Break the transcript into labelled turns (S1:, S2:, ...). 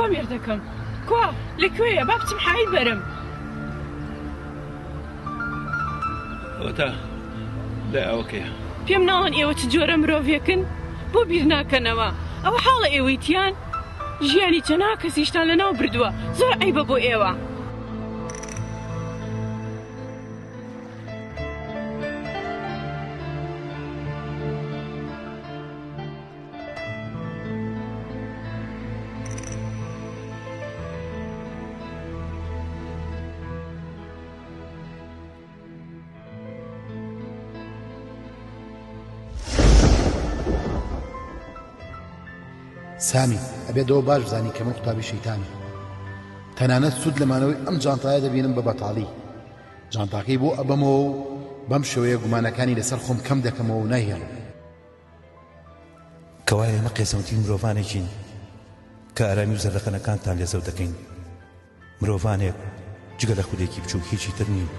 S1: کوا مێردەکەم کوا لەکوێیە با بچم حای بەرم
S2: ئەوەتە لای ئەوکەیە
S1: پێم ناڵن ئێوە چ جۆرە مرۆڤێکن بۆ بیر ناکەنەوە ئەوە حاڵە ئێوەیتیان ژیانی چەنا کەسیشتان لەناو بردووە زۆر عەیبە بۆ ئێوە
S3: سامی ئەبێتەوە باش بزانی کەمە قوتابی شەیتانی تەنانەت سوود لەمانەوەی ئەم جانتایە دەبینم بە بەتاڵی جانتاکەی بۆ ئەبەمەوە و بەم شێوەیە گومانەکانی لەسەر خۆم کەم دەکەمەوە و نایهێڵم
S4: کەوایە ئێمە قێزەوتی مرۆڤانێکین کە ئارامی و زەرەقەنەکانتان لێزەو دەکەین مرۆڤانێک جگە لە خودێکی بچووک هیچی تر نین